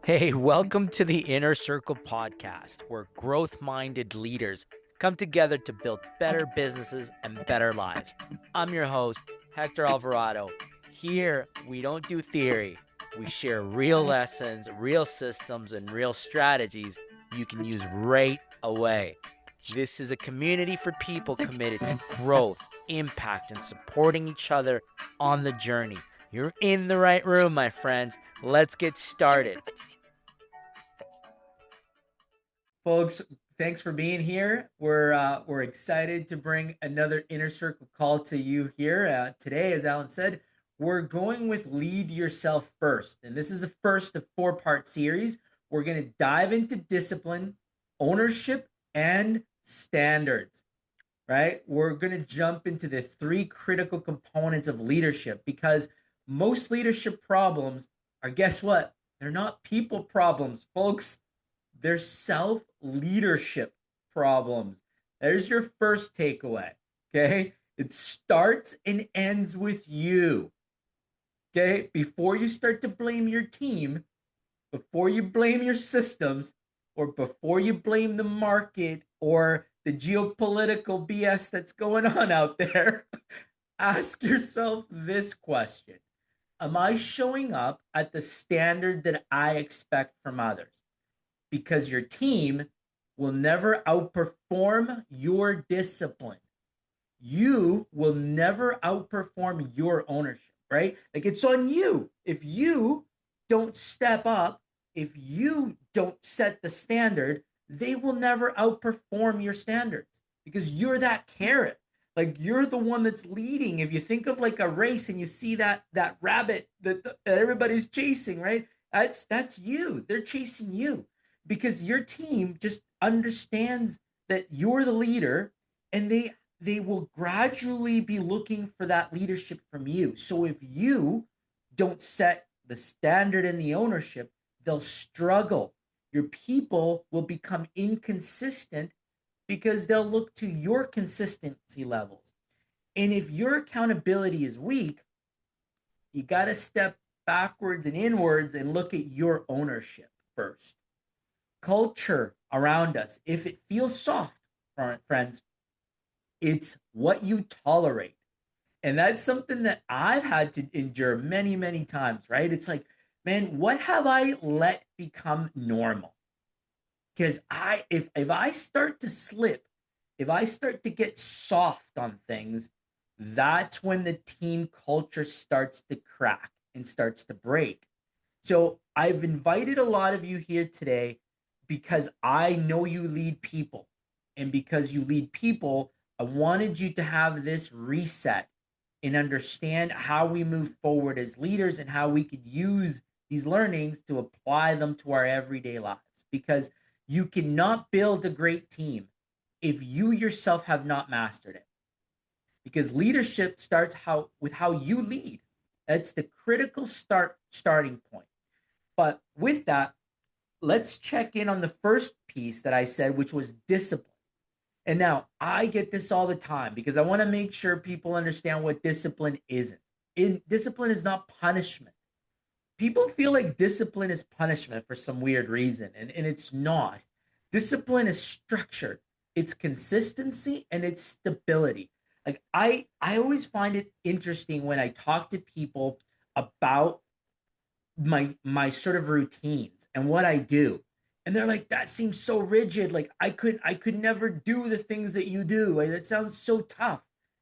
Hey, welcome to the Inner Circle podcast, where growth minded leaders come together to build better businesses and better lives. I'm your host, Hector Alvarado. Here, we don't do theory, we share real lessons, real systems, and real strategies you can use right away. This is a community for people committed to growth, impact, and supporting each other on the journey. You're in the right room, my friends. Let's get started. Folks, thanks for being here. We're excited to bring another Inner Circle call to you here today. As Alan said, we're going with Lead Yourself First, and this is a first of four-part series. We're going to dive into discipline, ownership, and standards. Right? We're going to jump into the three critical components of leadership because most leadership problems are, guess what? They're not people problems, folks. They're self leadership problems. There's your first takeaway. Okay. It starts and ends with you. Okay. Before you start to blame your team, before you blame your systems, or before you blame the market or the geopolitical BS that's going on out there, ask yourself this question. Am I showing up at the standard that I expect from others? Because your team will never outperform your discipline. You will never outperform your ownership, right? Like it's on you. If you don't step up, if you don't set the standard, they will never outperform your standards because you're that carrot. Like you're the one that's leading. If you think of like a race and you see that rabbit that everybody's chasing, right? That's you. They're chasing you because your team just understands that you're the leader and they will gradually be looking for that leadership from you. So if you don't set the standard and the ownership, they'll struggle. Your people will become inconsistent because they'll look to your consistency levels. And if your accountability is weak, you got to step backwards and inwards and look at your ownership first. Culture around us, if it feels soft, friends, it's what you tolerate. And that's something that I've had to endure many, many times, right? It's like, man, what have I let become normal? Because if I start to slip, if I start to get soft on things, that's when the team culture starts to crack and starts to break. So I've invited a lot of you here today because I know you lead people. And because you lead people, I wanted you to have this reset and understand how we move forward as leaders and how we could use these learnings to apply them to our everyday lives. Because you cannot build a great team if you yourself have not mastered it. Because leadership starts with how you lead. That's the critical starting point. But with that, let's check in on the first piece that I said, which was discipline. And now I get this all the time because I want to make sure people understand what discipline isn't. Discipline is not punishment. People feel like discipline is punishment for some weird reason, and it's not. Discipline is structured, it's consistency, and it's stability. Like I always find it interesting when I talk to people about my sort of routines and what I do. And they're like, that seems so rigid. Like I could never do the things that you do. Like that sounds so tough.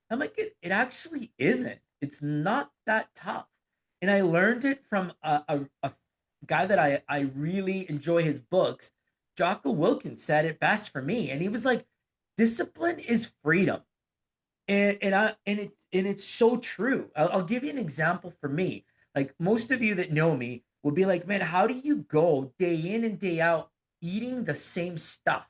I'm like, it actually isn't. It's not that tough. And I learned it from a guy that I really enjoy his books. Jocko Wilkins said it best for me. And he was like, discipline is freedom. And it's so true. I'll give you an example for me. Like most of you that know me will be like, man, how do you go day in and day out eating the same stuff?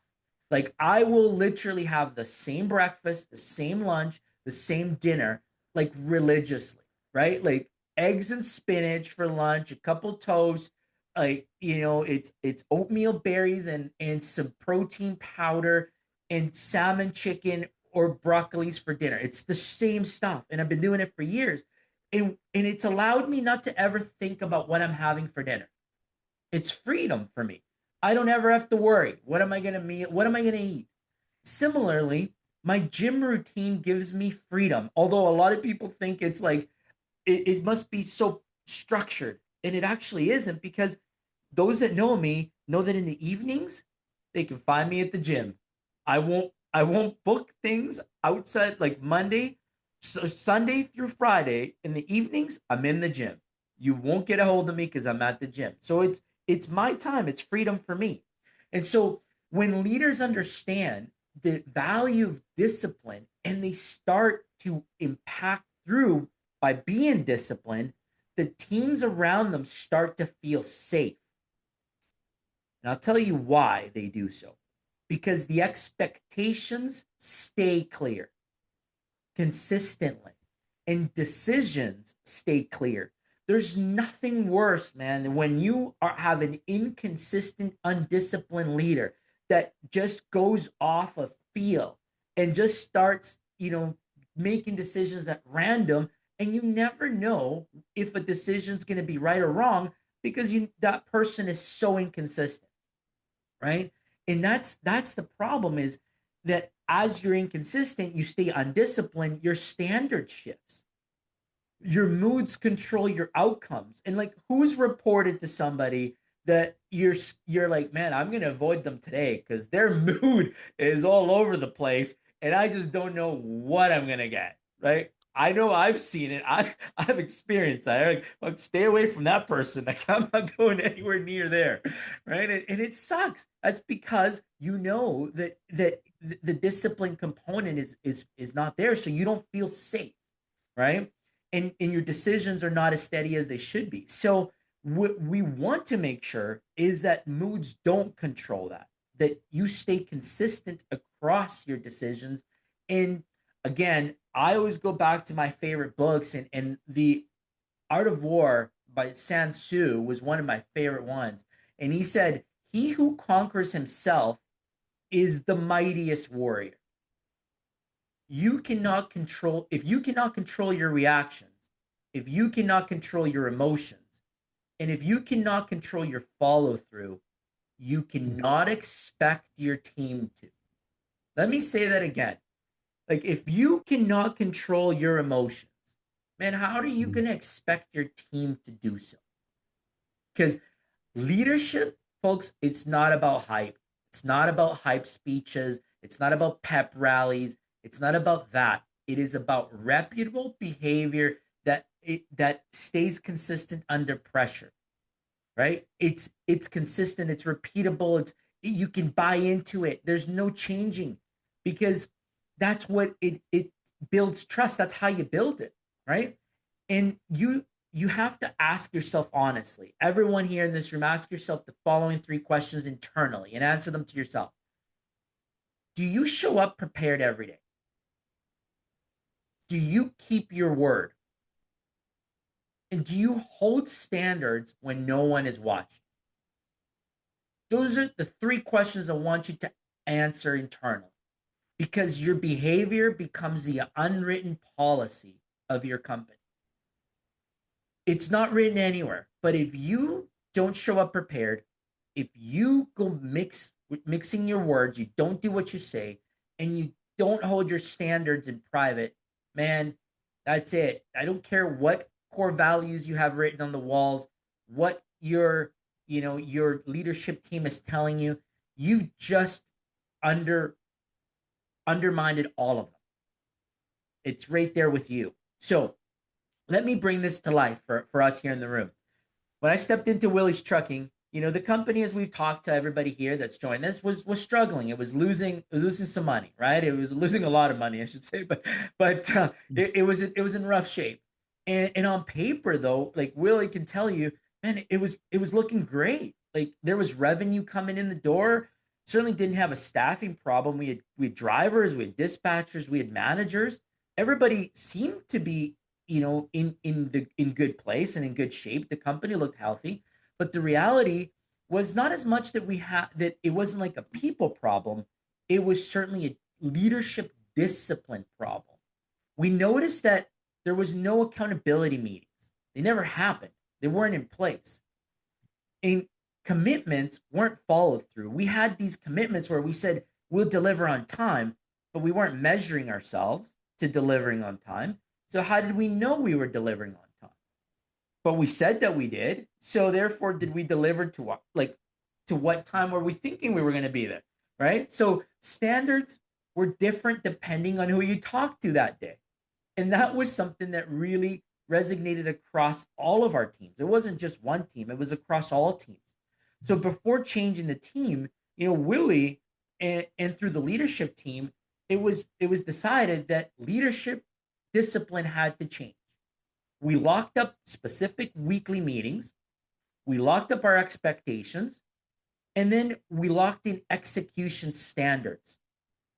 Like I will literally have the same breakfast, the same lunch, the same dinner, like religiously, right? Like eggs and spinach for lunch, a couple toast, like it's oatmeal berries and some protein powder and salmon chicken or broccolis for dinner. It's the same stuff. And I've been doing it for years. And it's allowed me not to ever think about what I'm having for dinner. It's freedom for me. I don't ever have to worry. What am I going to meet? What am I going to eat? Similarly, my gym routine gives me freedom. Although a lot of people think it's like it must be so structured, and it actually isn't, because those that know me know that in the evenings they can find me at the gym. I won't book things outside, like Monday, so Sunday through Friday in the evenings. I'm in the gym. You won't get a hold of me because I'm at the gym. So it's my time. It's freedom for me. And so when leaders understand the value of discipline and they start to impact through by being disciplined, the teams around them start to feel safe. And I'll tell you why they do so. Because the expectations stay clear consistently and decisions stay clear. There's nothing worse, man, than when have an inconsistent, undisciplined leader that just goes off of feel and just starts, making decisions at random, and you never know if a decision's going to be right or wrong because that person is so inconsistent, right? And that's the problem, is that as you're inconsistent, you stay undisciplined, your standard shifts. Your moods control your outcomes. And like, who's reported to somebody that you're like, man, I'm gonna avoid them today because their mood is all over the place and I just don't know what I'm gonna get, right? I know I've seen it. I've experienced that. Like, stay away from that person. Like, I'm not going anywhere near there, right? And it sucks. That's because you know that the discipline component is not there, so you don't feel safe, right? And your decisions are not as steady as they should be. So what we want to make sure is that moods don't control that you stay consistent across your decisions. And again, I always go back to my favorite books, and the Art of War by San Tzu was one of my favorite ones. And he said, he who conquers himself is the mightiest warrior. You cannot control If you cannot control your reactions, if you cannot control your emotions, and if you cannot control your follow through, you cannot expect your team to. Let me say that again. Like, if you cannot control your emotions, man, how are you going to expect your team to do so? Because leadership, folks, it's not about hype. It's not about hype speeches. It's not about pep rallies. It's not about that. It is about reputable behavior that stays consistent under pressure, right? It's consistent, it's repeatable, you can buy into it. There's no changing, because that's what it builds trust. That's how you build it, right? And you have to ask yourself honestly. Everyone here in this room, ask yourself the following three questions internally and answer them to yourself. Do you show up prepared every day? Do you keep your word? And do you hold standards when no one is watching? Those are the three questions I want you to answer internally, because your behavior becomes the unwritten policy of your company. It's not written anywhere, but if you don't show up prepared, if you go mixing your words, you don't do what you say, and you don't hold your standards in private, man, that's it. I don't care what core values you have written on the walls, what your leadership team is telling you. You've just under undermined all of them. It's right there with you. So let me bring this to life for us here in the room. When I stepped into Willie's Trucking, the company, as we've talked to everybody here that's joined us, was struggling. It was losing some money, right? It was losing a lot of money, I should say, but it was in rough shape. And on paper, though, like Willie can tell you, man, it was looking great. Like, there was revenue coming in the door. Certainly didn't have a staffing problem. We had drivers, we had dispatchers, we had managers. Everybody seemed to be, in good place and in good shape. The company looked healthy, but the reality was not as much that we had that it wasn't like a people problem. It was certainly a leadership discipline problem. We noticed that there was no accountability meetings. They never happened. They weren't in place. And commitments weren't followed through. We had these commitments where we said we'll deliver on time, but we weren't measuring ourselves to delivering on time. So how did we know we were delivering on time? But we said that we did. So therefore, did we deliver to what? Like, to what time were we thinking we were going to be there? Right. So standards were different depending on who you talked to that day. And that was something that really resonated across all of our teams. It wasn't just one team, it was across all teams. So before changing the team, Willie and through the leadership team, it was decided that leadership discipline had to change. We locked up specific weekly meetings, we locked up our expectations, and then we locked in execution standards.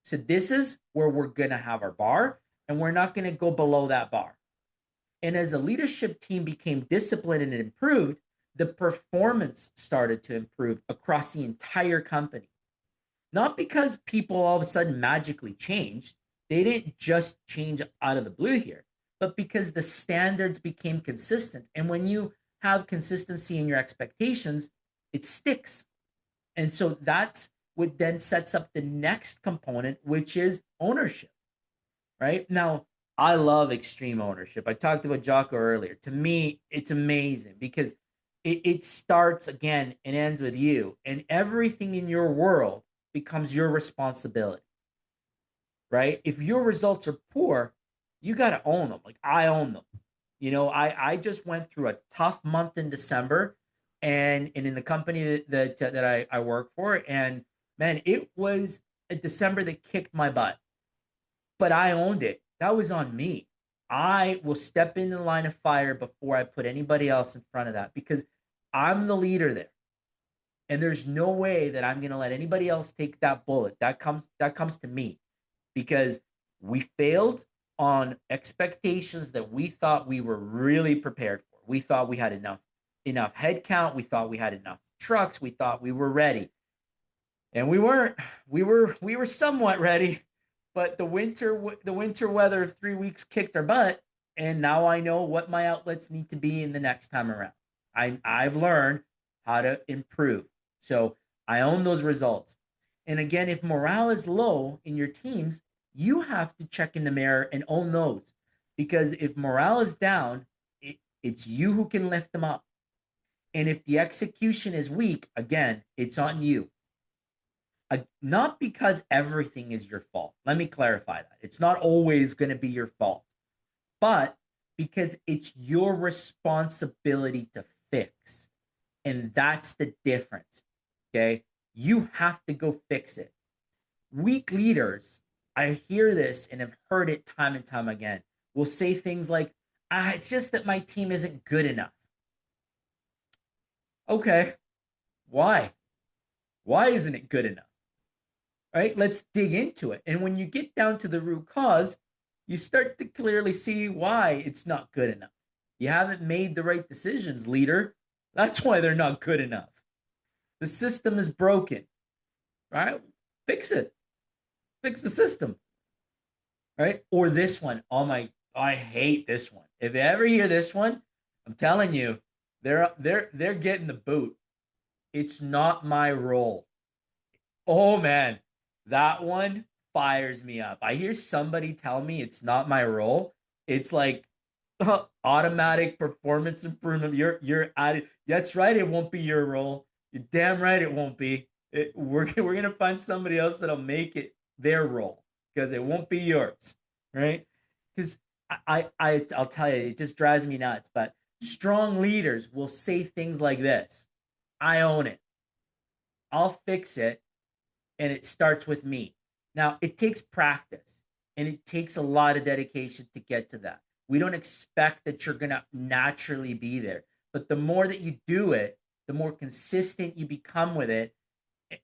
So this is where we're going to have our bar, and we're not going to go below that bar. And as the leadership team became disciplined and it improved, the performance started to improve across the entire company. Not because people all of a sudden magically changed, they didn't just change out of the blue here, but because the standards became consistent. And when you have consistency in your expectations, it sticks. And so that's what then sets up the next component, which is ownership, right? Now, I love extreme ownership. I talked about Jocko earlier. To me, it's amazing because it starts again and ends with you, and everything in your world becomes your responsibility, right? If your results are poor, you got to own them. Like I own them. I just went through a tough month in December, and in the company that I work for, and man, it was a December that kicked my butt, but I owned it. That was on me. I will step in the line of fire before I put anybody else in front of that because I'm the leader there. And there's no way that I'm going to let anybody else take that bullet. That comes to me because we failed on expectations that we thought we were really prepared for. We thought we had enough headcount, we thought we had enough trucks, we thought we were ready. And we weren't. We were somewhat ready, but the winter weather of 3 weeks kicked our butt, and now I know what my outlets need to be in the next time around. I've learned how to improve, so I own those results. And again, if morale is low in your teams, you have to check in the mirror and own those, because if morale is down, it's you who can lift them up. And if the execution is weak, again, it's on you. Not because everything is your fault. Let me clarify that. It's not always going to be your fault, but because it's your responsibility to fix. And that's the difference. Okay. You have to go fix it. Weak leaders, I hear this and have heard it time and time again, will say things like, it's just that my team isn't good enough. Okay. Why? Why isn't it good enough? Right? Let's dig into it. And when you get down to the root cause, you start to clearly see why it's not good enough. You haven't made the right decisions, leader. That's why they're not good enough. The system is broken, right? Fix it. Fix the system, right? Or this one. I hate this one. If you ever hear this one, I'm telling you, they're getting the boot. It's not my role. Oh man, that one fires me up. I hear somebody tell me it's not my role. It's like automatic performance improvement. You're at it. That's right. It won't be your role. You're damn right it won't be. We're gonna find somebody else that'll make it their role because it won't be yours, right? Because I'll tell you, it just drives me nuts. But strong leaders will say things like this: "I own it. I'll fix it, and it starts with me." Now, it takes practice and it takes a lot of dedication to get to that. We don't expect that you're going to naturally be there, but the more that you do it, the more consistent you become with it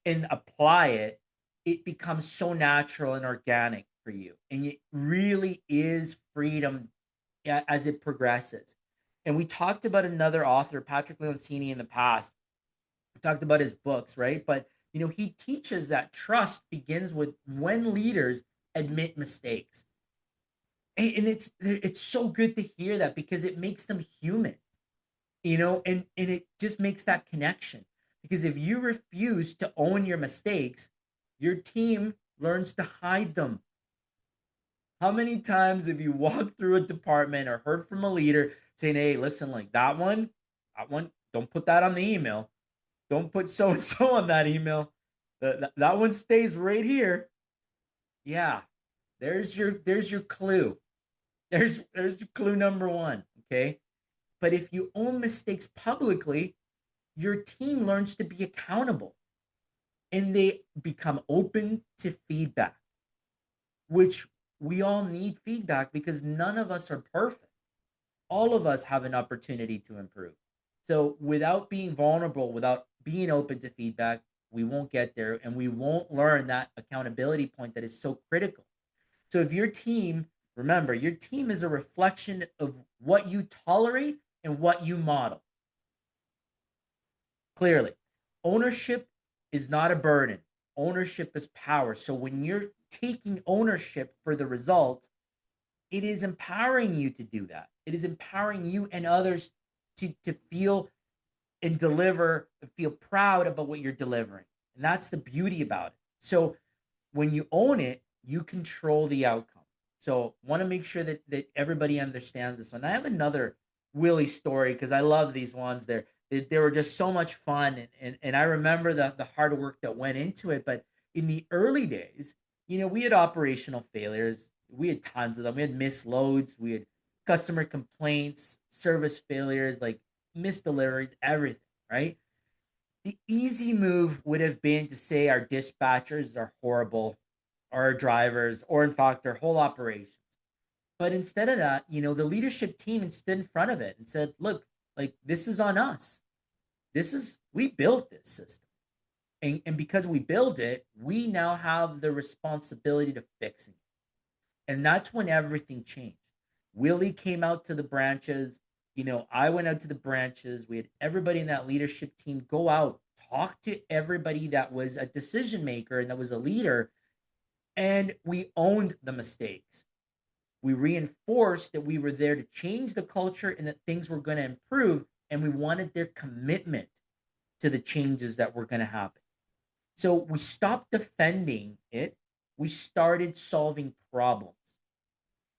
and apply it, it becomes so natural and organic for you. And it really is freedom as it progresses. And we talked about another author, Patrick Leoncini, in the past. We talked about his books, right? But he teaches that trust begins with when leaders admit mistakes. And it's so good to hear that because it makes them human, and it just makes that connection. Because if you refuse to own your mistakes, your team learns to hide them. How many times have you walked through a department or heard from a leader saying, hey, listen, like that one, don't put that on the email. Don't put so and so on that email. That one stays right here. Yeah, there's your clue. There's your clue number one. Okay. But if you own mistakes publicly, your team learns to be accountable and they become open to feedback, which we all need feedback because none of us are perfect. All of us have an opportunity to improve. So without being vulnerable, without being open to feedback, we won't get there and we won't learn that accountability point that is so critical. So if your team, remember, your team is a reflection of what you tolerate and what you model. Clearly, ownership is not a burden. Ownership is power. So when you're taking ownership for the results, it is empowering you to do that. It is empowering you and others to feel and deliver and feel proud about what you're delivering. And that's the beauty about it. So when you own it, you control the outcome. So want to make sure that everybody understands this one. I have another Willie story because I love these ones. They were just so much fun, and I remember the hard work that went into it. But in the early days, we had operational failures. We had tons of them. We had missed loads. We had customer complaints, service failures, like missed deliveries, everything. Right. The easy move would have been to say our dispatchers are horrible, our drivers, or in fact, our whole operations. But instead of that, the leadership team stood in front of it and said, look, like this is on us. We built this system. And because we built it, we now have the responsibility to fix it. And that's when everything changed. Willie came out to the branches. I went out to the branches. We had everybody in that leadership team go out, talk to everybody that was a decision maker and that was a leader. And we owned the mistakes. We reinforced that we were there to change the culture and that things were going to improve. And we wanted their commitment to the changes that were going to happen. So we stopped defending it. We started solving problems.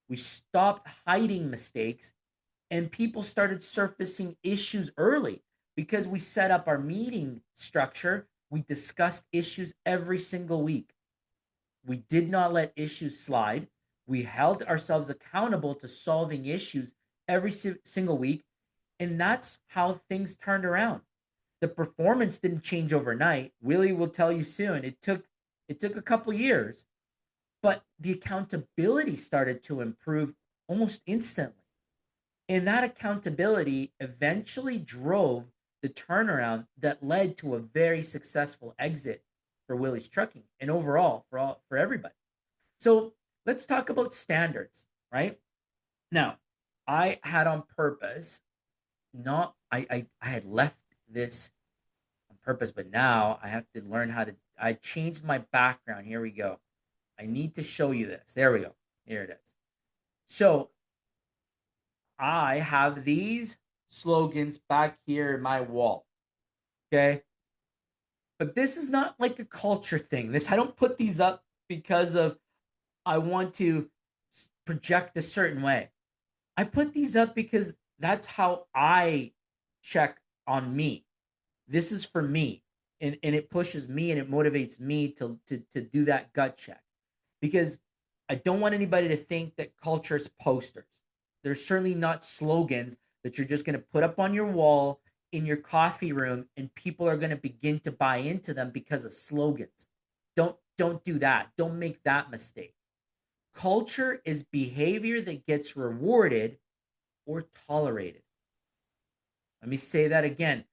We stopped hiding mistakes and people started surfacing issues early because we set up our meeting structure. We discussed issues every single week. We did not let issues slide. We held ourselves accountable to solving issues every single week. And that's how things turned around. The performance didn't change overnight. Willie will tell you soon. It took a couple years, but the accountability started to improve almost instantly. And that accountability eventually drove the turnaround that led to a very successful exit for Willie's Trucking and overall for everybody. So let's talk about standards, right? Now, I had on purpose, not I had left this on purpose, but now I have to learn how to. I changed my background. Here we go. I need to show you this. There we go. Here it is. So I have these slogans back here in my wall. Okay. But this is not like a culture thing. I don't put these up because of I want to project a certain way. I put these up because that's how I check on me. This is for me. And it pushes me and it motivates me to do that gut check. Because I don't want anybody to think that culture is posters. They're certainly not slogans that you're just going to put up on your wall in your coffee room and people are going to begin to buy into them because of slogans. Don't do that. Don't make that mistake. Culture is behavior that gets rewarded or tolerated. Let me say that again.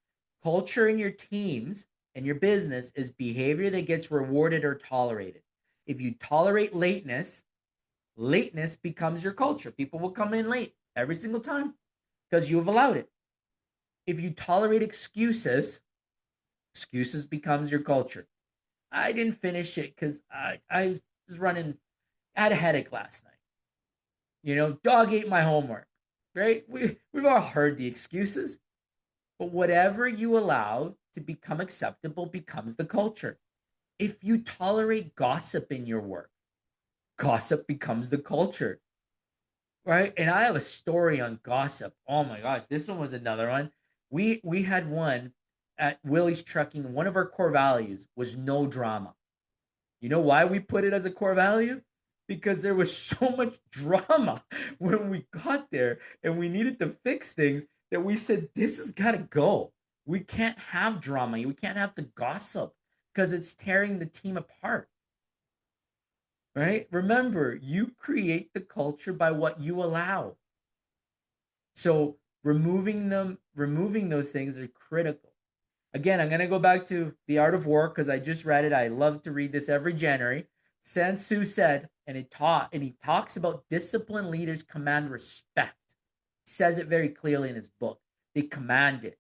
Culture in your teams and your business is behavior that gets rewarded or tolerated. If you tolerate lateness becomes your culture. People will come in late every single time because you have allowed it. If you tolerate excuses becomes your culture. I didn't finish it because I was running, I had a headache last night. Dog ate my homework, right? We've all heard the excuses. But whatever you allow to become acceptable becomes the culture. If you tolerate gossip in your work, gossip becomes the culture, right? And I have a story on gossip. Oh my gosh, this one was another one. We had one at Willie's Trucking. One of our core values was no drama. You know why we put it as a core value? Because there was so much drama when we got there and we needed to fix things that we said, this has got to go. We can't have drama. We can't have the gossip because it's tearing the team apart, right? Remember, you create the culture by what you allow. So removing those things are critical. Again, I'm going to go back to The Art of War because I just read it. I love to read this every January. Sun Tzu said, and he talks about disciplined leaders command respect. He says it very clearly in his book. They command it.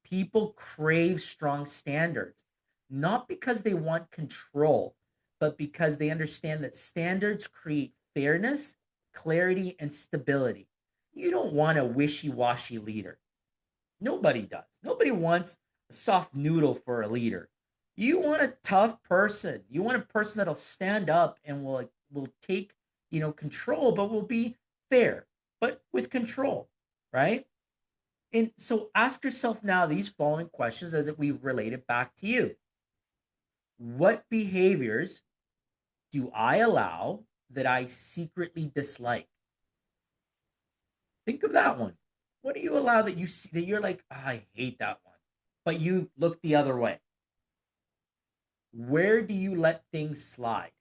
People crave strong standards, not because they want control, but because they understand that standards create fairness, clarity, and stability. You don't want a wishy-washy leader. Nobody does. Nobody wants a soft noodle for a leader. You want a tough person. You want a person that'll stand up and will take, control, but will be fair, but with control, right? And so ask yourself now these following questions as we relate it back to you. What behaviors do I allow that I secretly dislike? Think of that one. What do you allow that you see that you're like, oh, I hate that one, but you look the other way? Where do you let things slide?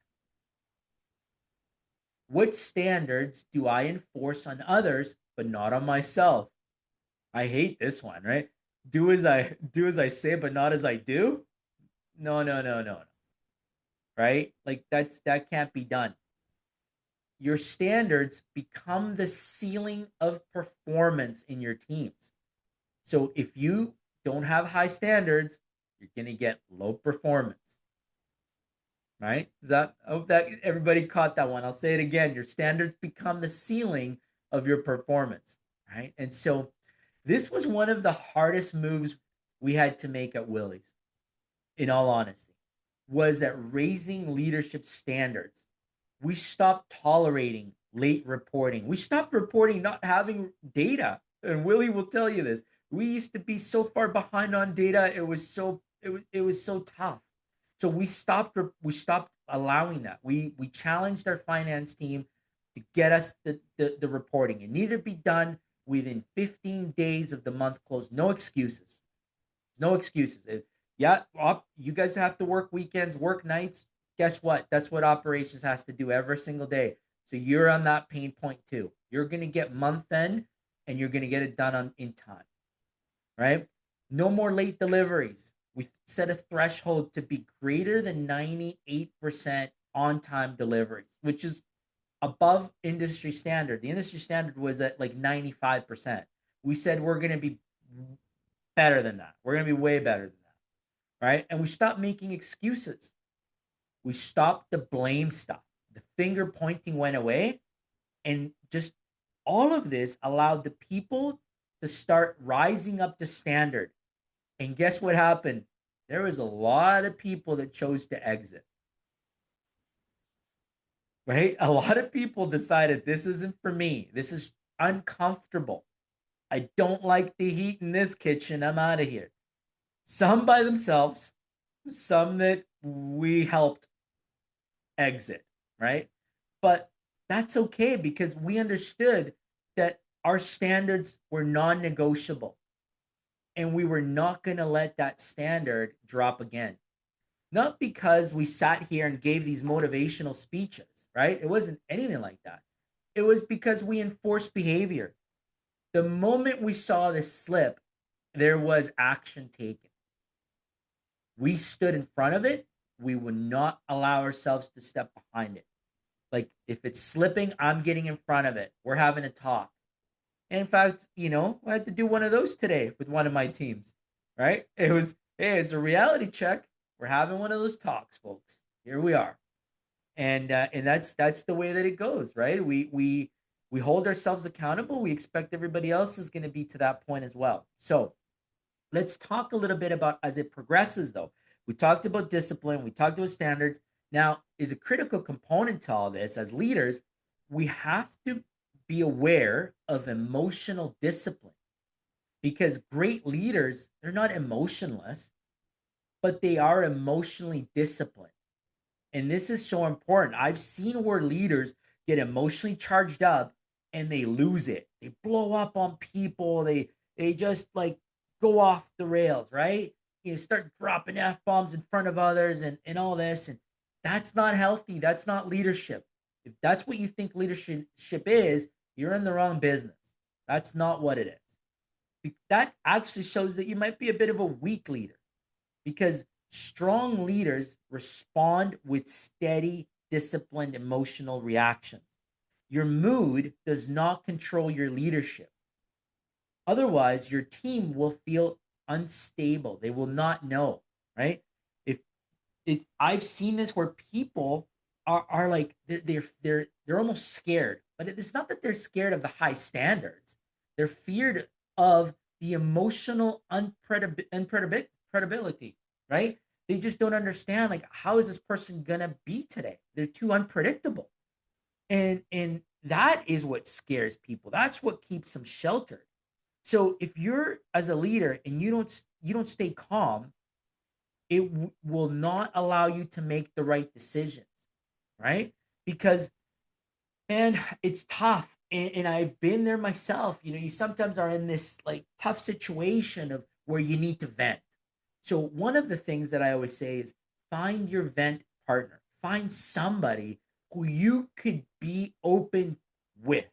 What standards do I enforce on others but not on myself? I hate this one, right? Do as I say but not as I do? No, no, no, no, no. Right? Like that can't be done. Your standards become the ceiling of performance in your teams. So if you don't have high standards, you're going to get low performance. Right? I hope that everybody caught that one. I'll say it again. Your standards become the ceiling of your performance. Right? And so this was one of the hardest moves we had to make at Willie's, in all honesty, was that raising leadership standards. We stopped tolerating late reporting. We stopped reporting not having data. And Willie will tell you this. We used to be so far behind on data. It was so tough. So we stopped allowing that. We challenged our finance team to get us the reporting. It needed to be done within 15 days of the month close. No excuses. No excuses. Yeah, you guys have to work weekends, work nights. Guess what? That's what operations has to do every single day. So you're on that pain point too. You're going to get month end and you're going to get it done in time, right? No more late deliveries. We set a threshold to be greater than 98% on time deliveries, which is above industry standard. The industry standard was at like 95%. We said we're going to be better than that. We're going to be way better than that, right? And we stopped making excuses. We stopped the blame stuff. The finger pointing went away. And just all of this allowed the people to start rising up to standard. And guess what happened? There was a lot of people that chose to exit, right? A lot of people decided this isn't for me. This is uncomfortable. I don't like the heat in this kitchen. I'm out of here. Some by themselves, some that we helped exit, right? But that's okay because we understood that our standards were non negotiable and we were not going to let that standard drop again. Not because we sat here and gave these motivational speeches, right? It wasn't anything like that. It was because we enforced behavior. The moment we saw this slip, there was action taken. We stood in front of it. We would not allow ourselves to step behind it. Like if it's slipping, I'm getting in front of it. We're having a talk. And in fact, I had to do one of those today with one of my teams, right? Hey, it's a reality check. We're having one of those talks, folks. Here we are. And that's the way that it goes, right? We We hold ourselves accountable. We expect everybody else is going to be to that point as well. So let's talk a little bit about as it progresses, though. We talked about discipline, we talked about standards. Now, is a critical component to all this as leaders, we have to be aware of emotional discipline because great leaders, they're not emotionless, but they are emotionally disciplined. And this is so important. I've seen where leaders get emotionally charged up and they lose it. They blow up on people. They just like go off the rails, right? You start dropping F bombs in front of others and all this. And that's not healthy. That's not leadership. If that's what you think leadership is, you're in the wrong business. That's not what it is. That actually shows that you might be a bit of a weak leader because strong leaders respond with steady, disciplined emotional reactions. Your mood does not control your leadership. Otherwise, your team will feel unstable. They will not know, right? If I've seen this where people are like they're almost scared, but it's not that they're scared of the high standards. They're feared of the emotional unpredictability, right? They just don't understand like how is this person gonna be today? They're too unpredictable, and that is what scares people. That's what keeps them sheltered. So if you're as a leader and you don't stay calm, it will not allow you to make the right decisions, right? Because man, it's tough. And I've been there myself. You sometimes are in this like tough situation of where you need to vent. So one of the things that I always say is find your vent partner. Find somebody who you could be open with,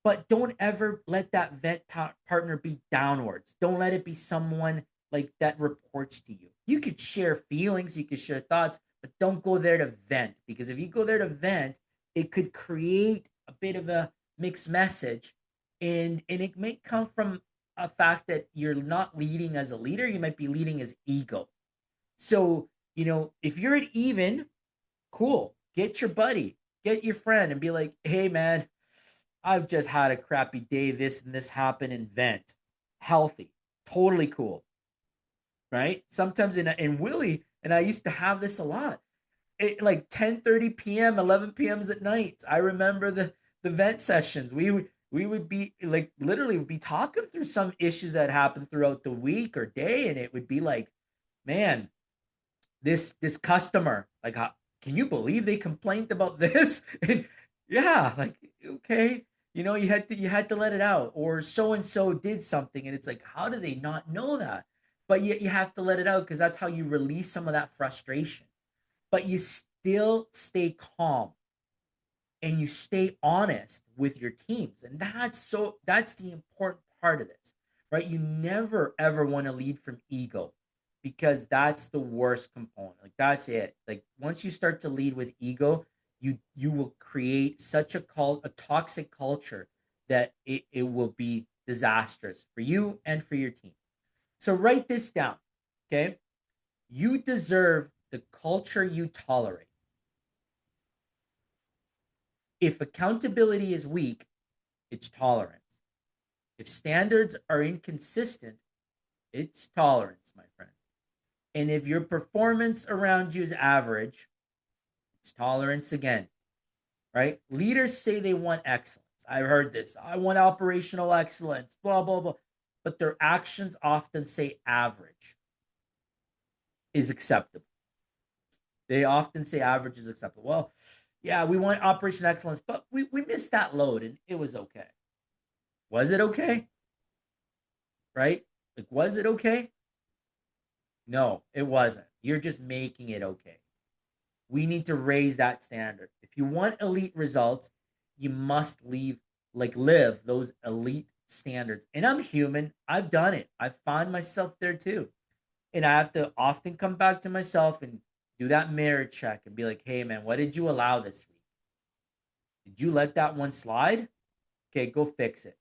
but don't ever let that partner be downwards. Don't let it be someone like that reports to you. You could share feelings, you could share thoughts, but don't go there to vent because if you go there to vent, it could create a bit of a mixed message, and it may come from a fact that you're not leading as a leader, you might be leading as ego. So, if you're at even, cool, get your buddy, get your friend and be like, "Hey man, I've just had a crappy day. This and this happened and vent." Healthy, totally cool, right? Sometimes in Willie and I used to have this a lot. Like 10:30 p.m., 11 p.m.s at night. I remember the vent sessions. We would be like literally be talking through some issues that happened throughout the week or day, and it would be like, man, this customer, like, how can you believe they complained about this? And yeah, like, okay, you had to let it out, or so and so did something, and it's like, how do they not know that? But yet you have to let it out because that's how you release some of that frustration. But you still stay calm and you stay honest with your teams. And that's the important part of this, right? You never ever want to lead from ego because that's the worst component. Like that's it. Like once you start to lead with ego, you will create such a toxic culture that it will be disastrous for you and for your team. So write this down. Okay. You deserve the culture you tolerate. If accountability is weak, it's tolerance. If standards are inconsistent, it's tolerance, my friend. And if your performance around you is average, it's tolerance again, right? Leaders say they want excellence. I've heard this. I want operational excellence, blah, blah, blah. But their actions often say average is acceptable. They often say average is acceptable. Well, yeah, we want operation excellence, but we missed that load and it was okay. Was it okay? Right? Like, was it okay? No, it wasn't. You're just making it okay. We need to raise that standard. If you want elite results, you must live those elite standards. And I'm human. I've done it. I find myself there too. And I have to often come back to myself and do that mirror check and be like, hey man, what did you allow this week? Did you let that one slide? Okay, go fix it.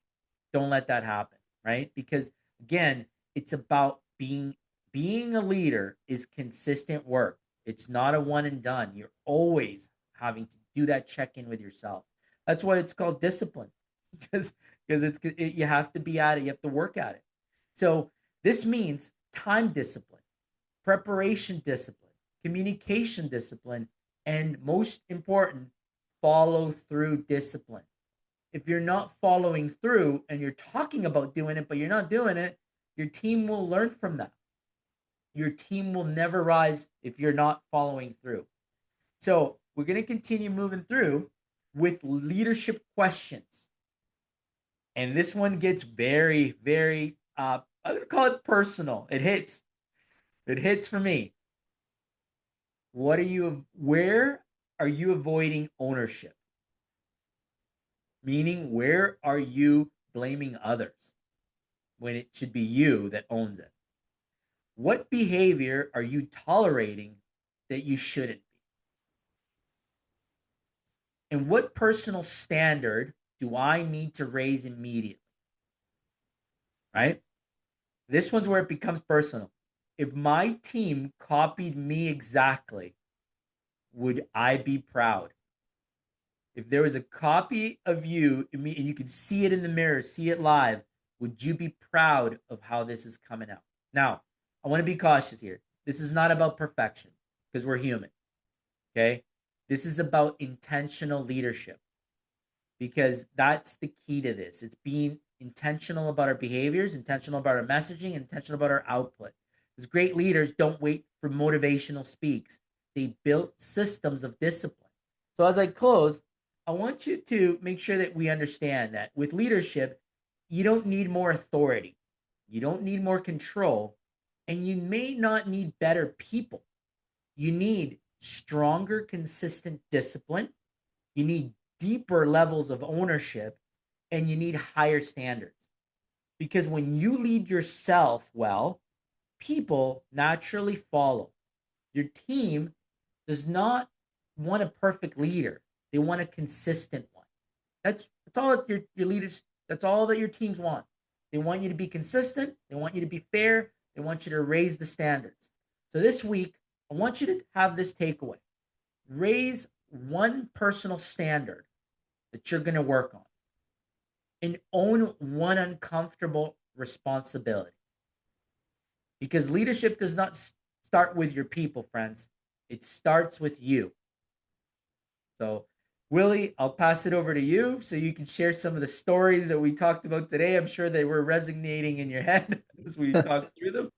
Don't let that happen, right? Because again, it's about being a leader is consistent work. It's not a one and done. You're always having to do that check in with yourself. That's why it's called discipline, because you have to be at it, you have to work at it. So this means time discipline, preparation discipline, communication discipline, and most important, follow through discipline. If you're not following through and you're talking about doing it, but you're not doing it, your team will learn from that. Your team will never rise if you're not following through. So we're going to continue moving through with leadership questions. And this one gets very, very, I'm going to call it personal. It hits. It hits for me. Where are you avoiding ownership? Meaning, where are you blaming others when it should be you that owns it? What behavior are you tolerating that you shouldn't be? And what personal standard do I need to raise immediately? Right? This one's where it becomes personal. If my team copied me exactly, would I be proud? If there was a copy of you and you could see it in the mirror, see it live, would you be proud of how this is coming out? Now, I want to be cautious here. This is not about perfection because we're human. Okay. This is about intentional leadership because that's the key to this. It's being intentional about our behaviors, intentional about our messaging, intentional about our output. Because great leaders don't wait for motivational speaks, they built systems of discipline. So, as I close, I want you to make sure that we understand that with leadership, you don't need more authority, you don't need more control, and you may not need better people. You need stronger, consistent discipline. You need deeper levels of ownership and you need higher standards. Because when you lead yourself well, people naturally follow. Your team does not want a perfect leader, they want a consistent one. That's all that your leaders, that's all that your teams want. They want you to be consistent, they want you to be fair, they want you to raise the standards. So this week, I want you to have this takeaway. Raise one personal standard that you're going to work on and own one uncomfortable responsibility. Because leadership does not start with your people, friends. It starts with you. So, Willie, I'll pass it over to you so you can share some of the stories that we talked about today. I'm sure they were resonating in your head as we talked through them.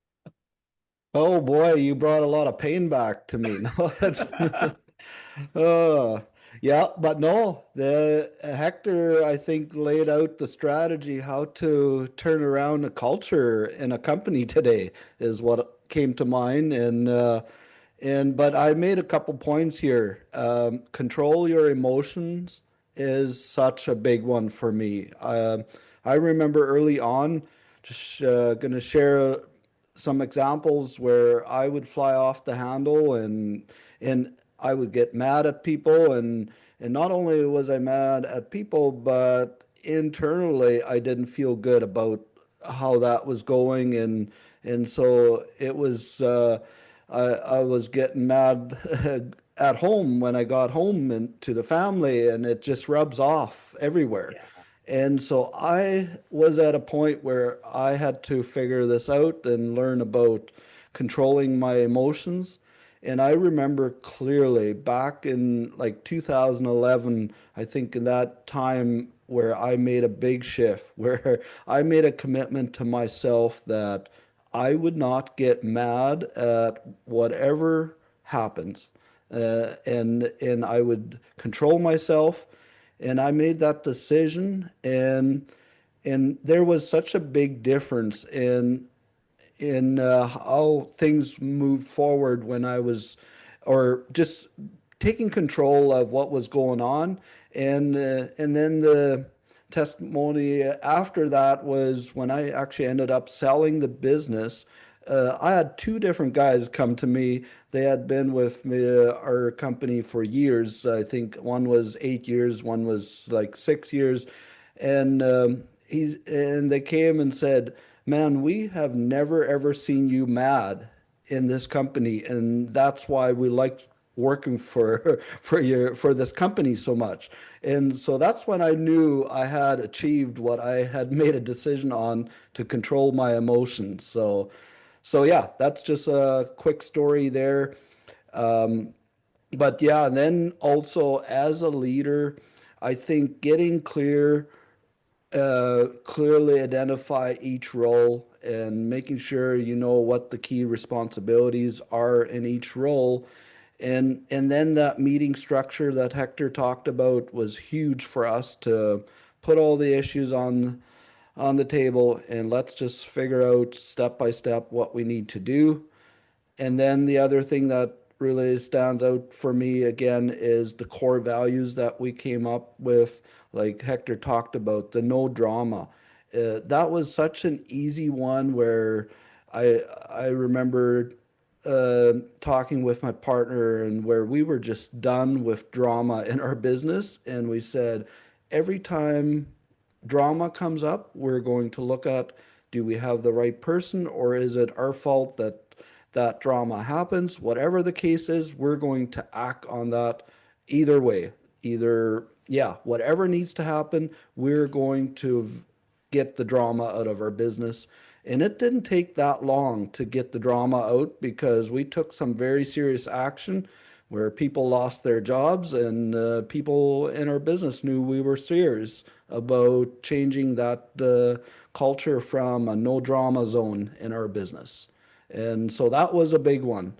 Oh boy, you brought a lot of pain back to me. No, that's uh yeah, but no, the Hector I think laid out the strategy how to turn around a culture in a company today is what came to mind and but I made a couple points here. Control your emotions is such a big one for me. I remember early on, just going to share some examples where I would fly off the handle and I would get mad at people and not only was I mad at people, but internally I didn't feel good about how that was going and so it was I was getting mad at home when I got home and to the family, and it just rubs off everywhere. Yeah. And so I was at a point where I had to figure this out and learn about controlling my emotions. And I remember clearly back in like 2011, I think in that time where I made a big shift, where I made a commitment to myself that I would not get mad at whatever happens, and I would control myself, and I made that decision, and there was such a big difference in how things moved forward when I was, or just taking control of what was going on, and then the testimony after that was when I actually ended up selling the business. I had two different guys come to me. They had been with me, our company for years. I think one was 8 years, one was like 6 years, and they came and said, "Man, we have never ever seen you mad in this company, and that's why we like." working for for this company so much. And so that's when I knew I had achieved what I had made a decision on to control my emotions. So yeah, that's just a quick story there. But yeah, and then also as a leader, I think getting clearly identify each role and making sure you know what the key responsibilities are in each role. And then that meeting structure that Hector talked about was huge for us to put all the issues on the table and let's just figure out step by step what we need to do. And then the other thing that really stands out for me again is the core values that we came up with, like Hector talked about, the no drama. That was such an easy one where I remember talking with my partner and where we were just done with drama in our business, and we said every time drama comes up, we're going to look at, do we have the right person or is it our fault that that drama happens? Whatever the case is, we're going to act on that either way. Either, yeah, whatever needs to happen, we're going to get the drama out of our business. And it didn't take that long to get the drama out because we took some very serious action where people lost their jobs and people in our business knew we were serious about changing that culture from a no drama zone in our business. And so that was a big one.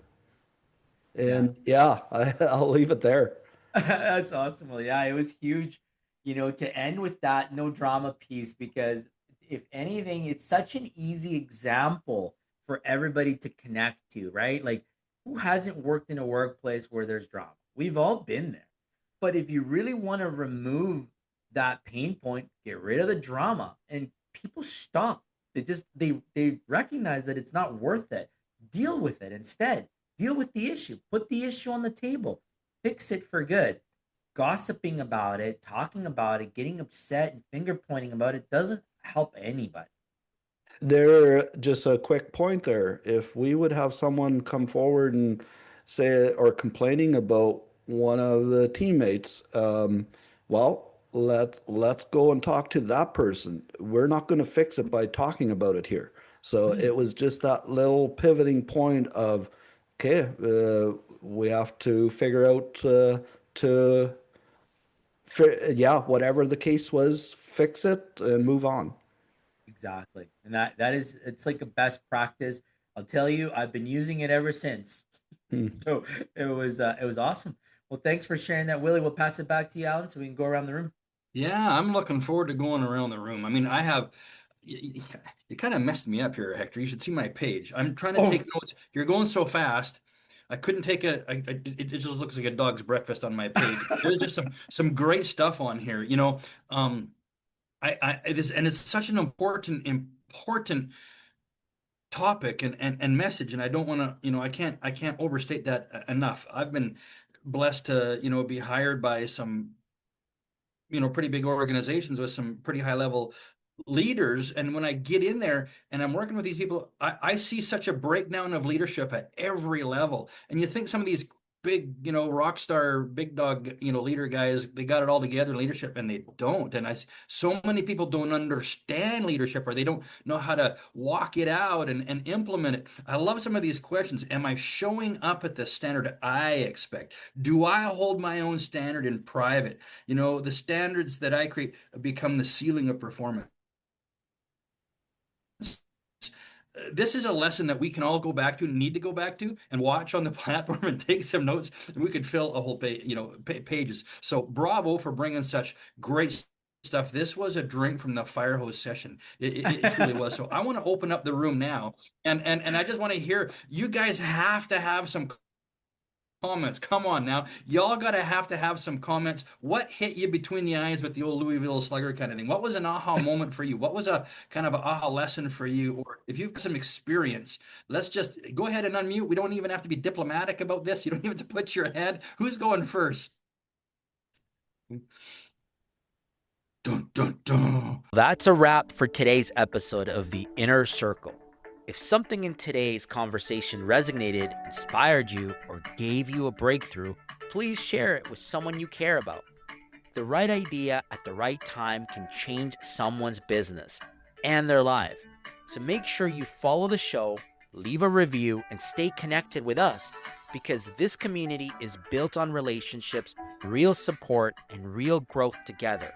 Yeah. And yeah, I'll leave it there. That's awesome. Well, yeah, it was huge, to end with that no drama piece because if anything, it's such an easy example for everybody to connect to, right? Like, who hasn't worked in a workplace where there's drama? We've all been there. But if you really want to remove that pain point, get rid of the drama, and people stop. They recognize that it's not worth it. Deal with it instead. Deal with the issue. Put the issue on the table, fix it for good. Gossiping about it, talking about it, getting upset and finger pointing about it doesn't help anybody. There, just a quick point there. If we would have someone come forward and say or complaining about one of the teammates, well, let's go and talk to that person. We're not going to fix it by talking about it here. So it was just that little pivoting point of, okay, we have to figure out to, yeah, whatever the case was, fix it and move on. Exactly. And that is it's like a best practice. I'll tell you, I've been using it ever since. Hmm. So it was awesome. Well, thanks for sharing that, Willie. We'll pass it back to you, Alan, so we can go around the room. Yeah, I'm looking forward to going around the room. I mean, you kind of messed me up here, Hector. You should see my page. I'm trying to Oh, take notes. You're going so fast. I couldn't take it just looks like a dog's breakfast on my page. There's just some great stuff on here. It is, and it's such an important topic and message, and I don't want to, I can't overstate that enough. I've been blessed to, be hired by some pretty big organizations with some pretty high level leaders. And when I get in there and I'm working with these people, I see such a breakdown of leadership at every level. And you think some of these big, rock star, big dog, leader guys, they got it all together in leadership, and they don't. And so many people don't understand leadership, or they don't know how to walk it out and implement it. I love some of these questions. Am I showing up at the standard I expect? Do I hold my own standard in private? The standards that I create become the ceiling of performance. This is a lesson that we can all go back to, need to go back to, and watch on the platform and take some notes. And we could fill a whole page, pages. So bravo for bringing such great stuff. This was a drink from the fire hose session. It truly was. So I want to open up the room now, and I just want to hear, you guys have to have some comments. Come on now. Y'all gotta have to have some comments. What hit you between the eyes with the old Louisville Slugger kind of thing? What was an aha moment for you? What was a kind of an aha lesson for you? Or if you've got some experience, let's just go ahead and unmute. We don't even have to be diplomatic about this. You don't even have to put your hand. Who's going first? Dun, dun, dun. That's a wrap for today's episode of The Inner Circle. If something in today's conversation resonated, inspired you, or gave you a breakthrough, please share it with someone you care about. The right idea at the right time can change someone's business and their life. So make sure you follow the show, leave a review, and stay connected with us, because this community is built on relationships, real support, and real growth together.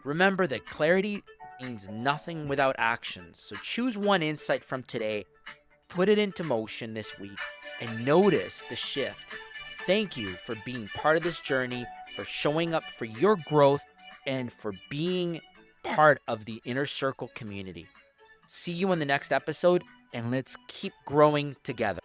Remember that clarity means nothing without action. So choose one insight from today, put it into motion this week, and notice the shift. Thank you for being part of this journey, for showing up for your growth, and for being part of the Inner Circle community. See you in the next episode, and let's keep growing together.